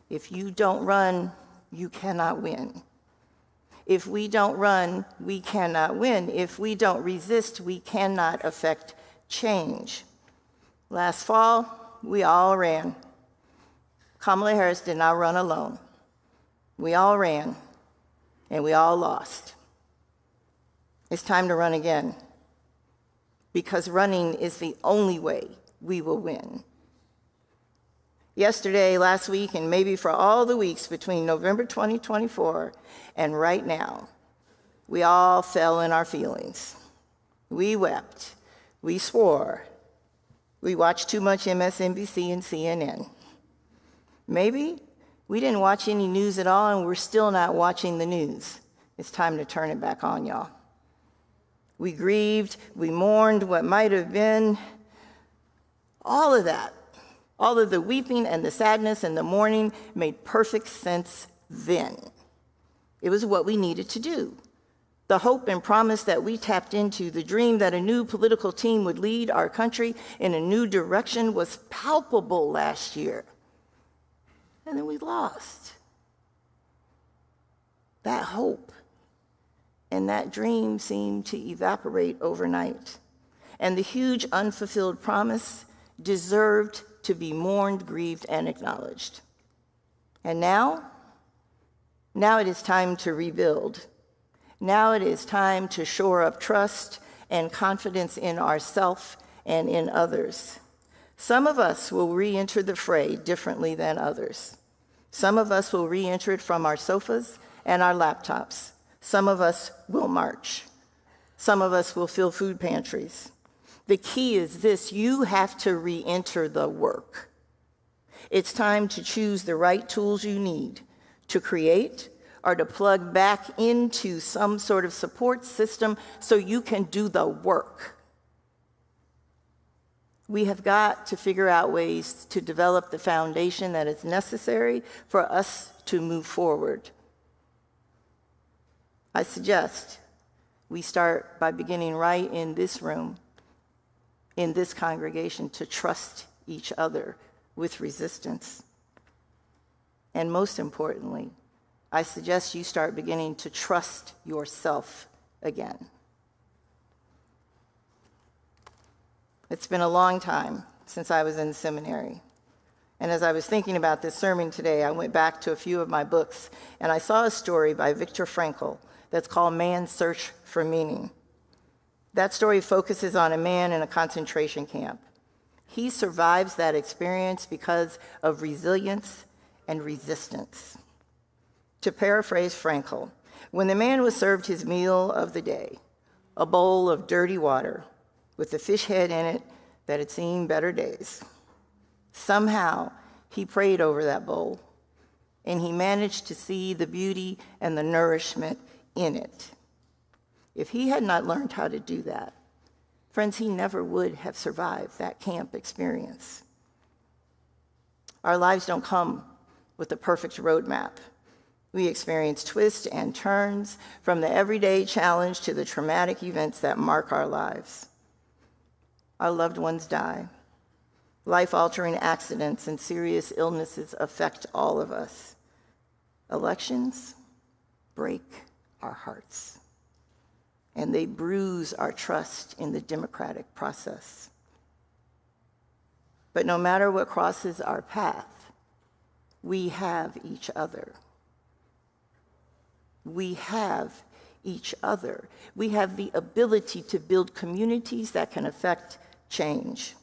If you don't run, you cannot win. If we don't run, we cannot win. If we don't resist, we cannot affect change. Last fall, we all ran. Kamala Harris did not run alone. We all ran, and we all lost. It's time to run again, because running is the only way we will win. Yesterday, last week, and maybe for all the weeks between November 2024 and right now, we all fell in our feelings. We wept. We swore. We watched too much MSNBC and CNN. Maybe we didn't watch any news at all, and we're still not watching the news. It's time to turn it back on, y'all. We grieved, we mourned what might have been. All of that, all of the weeping and the sadness and the mourning made perfect sense then. It was what we needed to do. The hope and promise that we tapped into, the dream that a new political team would lead our country in a new direction was palpable last year. And then we lost. That hope and that dream seemed to evaporate overnight. And the huge unfulfilled promise deserved to be mourned, grieved, and acknowledged. And now it is time to rebuild. Now it is time to shore up trust and confidence in ourselves and in others. Some of us will re-enter the fray differently than others. Some of us will re-enter it from our sofas and our laptops. Some of us will march. Some of us will fill food pantries. The key is this: you have to re-enter the work. It's time to choose the right tools you need to create or to plug back into some sort of support system so you can do the work. We have got to figure out ways to develop the foundation that is necessary for us to move forward. I suggest we start by beginning right in this room, in this congregation, to trust each other with resistance. And most importantly, I suggest you start beginning to trust yourself again. It's been a long time since I was in seminary. And as I was thinking about this sermon today, I went back to a few of my books, and I saw a story by Viktor Frankl that's called Man's Search for Meaning. That story focuses on a man in a concentration camp. He survives that experience because of resilience and resistance. To paraphrase Frankl, when the man was served his meal of the day, a bowl of dirty water with a fish head in it that had seen better days, somehow he prayed over that bowl, and he managed to see the beauty and the nourishment in it. If he had not learned how to do that, friends, he never would have survived that camp experience. Our lives don't come with a perfect roadmap. We experience twists and turns, from the everyday challenge to the traumatic events that mark our lives. Our loved ones die. Life-altering accidents and serious illnesses affect all of us. Elections break our hearts, and they bruise our trust in the democratic process. But no matter what crosses our path, we have each other. We have each other. We have the ability to build communities that can affect change.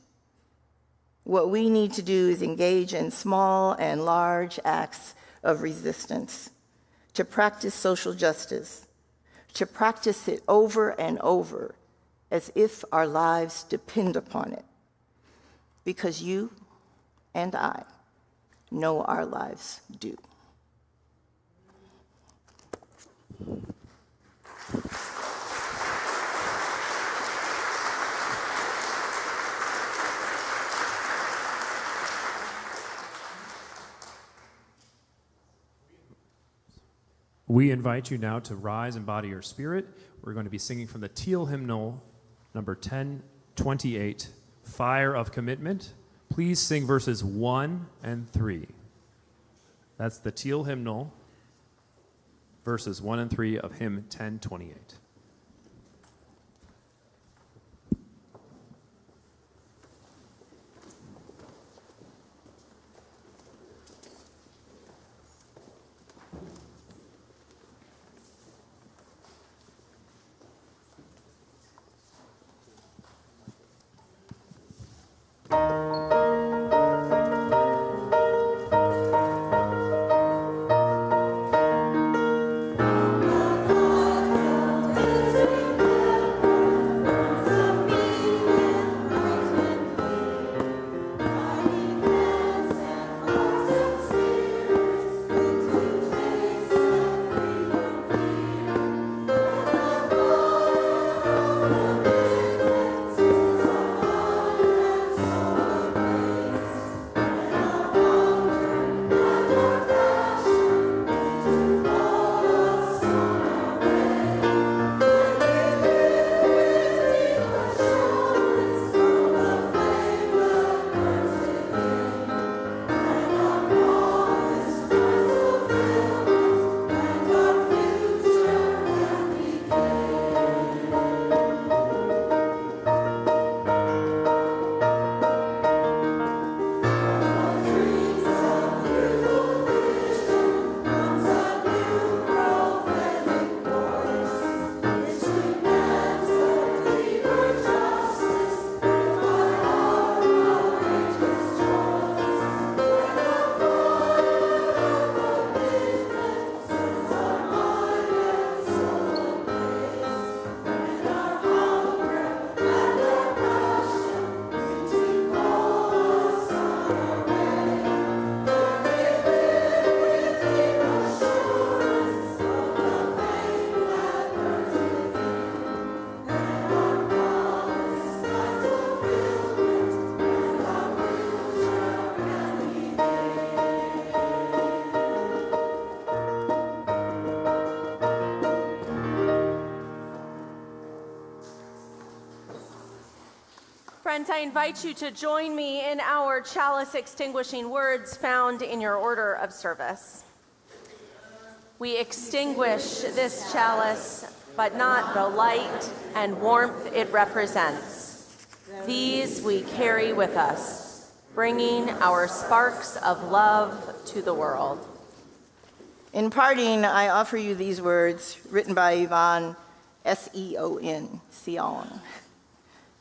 What we need to do is engage in small and large acts of resistance, to practice social justice, to practice it over and over as if our lives depend upon it. Because you and I know our lives do. We invite you now to rise and body your spirit. We're going to be singing from the Teal Hymnal, number 1028, Fire of Commitment. Please sing verses 1 and 3. That's the Teal Hymnal, verses 1 and 3 of hymn 1028. Friends, I invite you to join me in our chalice extinguishing words found in your order of service. We extinguish this chalice, but not the light and warmth it represents. These we carry with us, bringing our sparks of love to the world. In parting, I offer you these words written by Yvonne, S-E-O-N, Sion.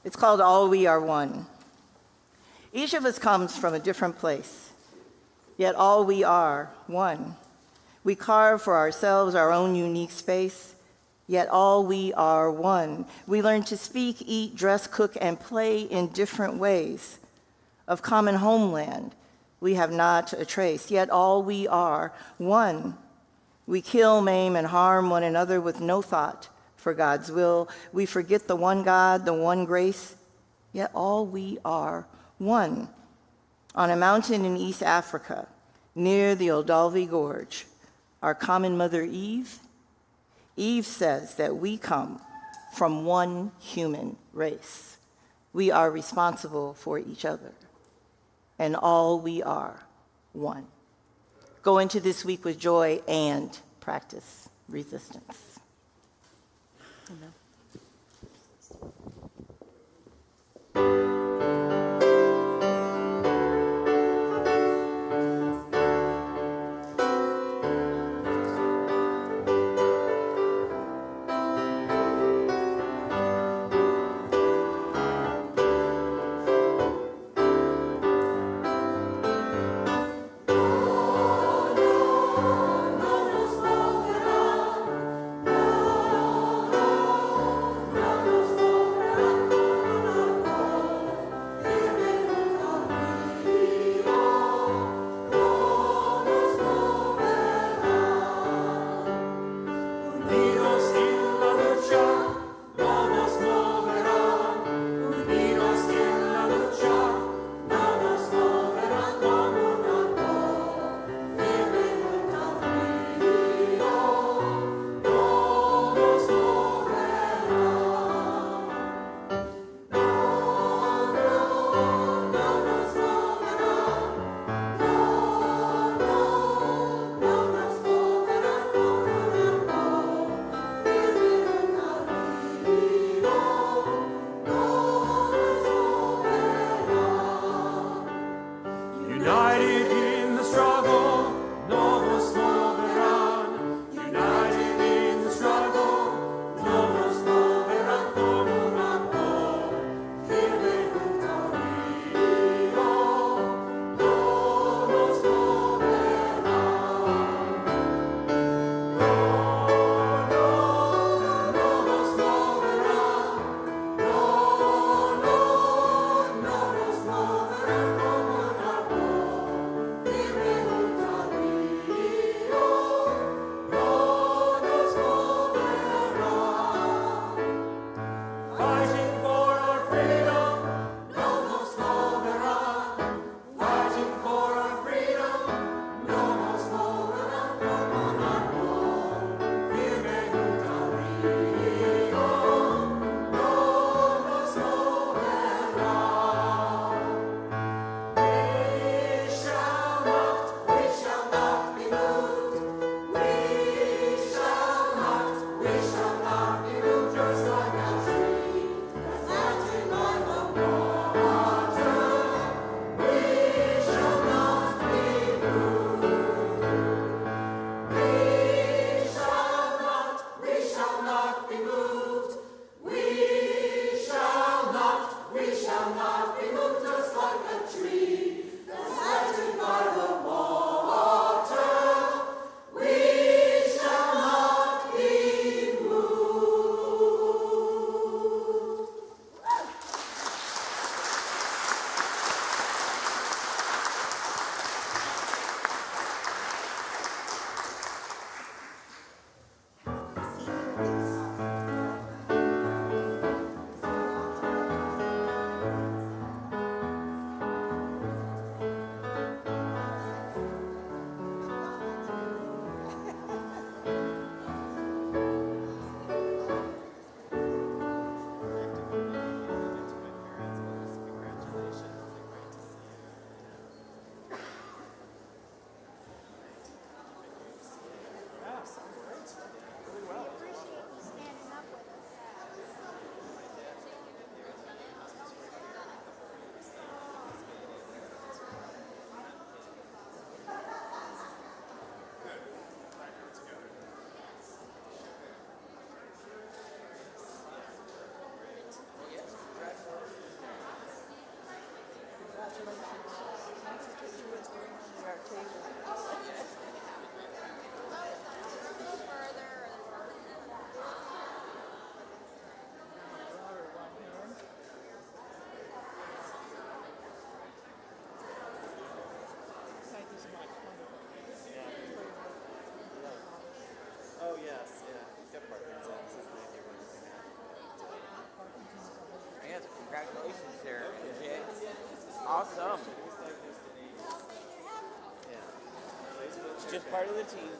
It's called All We Are One. Each of us comes from a different place, yet all we are one. We carve for ourselves our own unique space, yet all we are one. We learn to speak, eat, dress, cook, and play in different ways. Of common homeland, we have not a trace, yet all we are one. We kill, maim, and harm one another with no thought for God's will. We forget the one God, the one grace, yet all we are one. On a mountain in East Africa, near the Oldalvi Gorge, our common mother Eve says that we come from one human race. We are responsible for each other, and all we are one. Go into this week with joy and practice resistance. Amen. Oh, yes, yeah. He's got Parkinson's. His name you were looking at. Yes, congratulations there, MJ. Awesome. Yeah. He's just part of the team.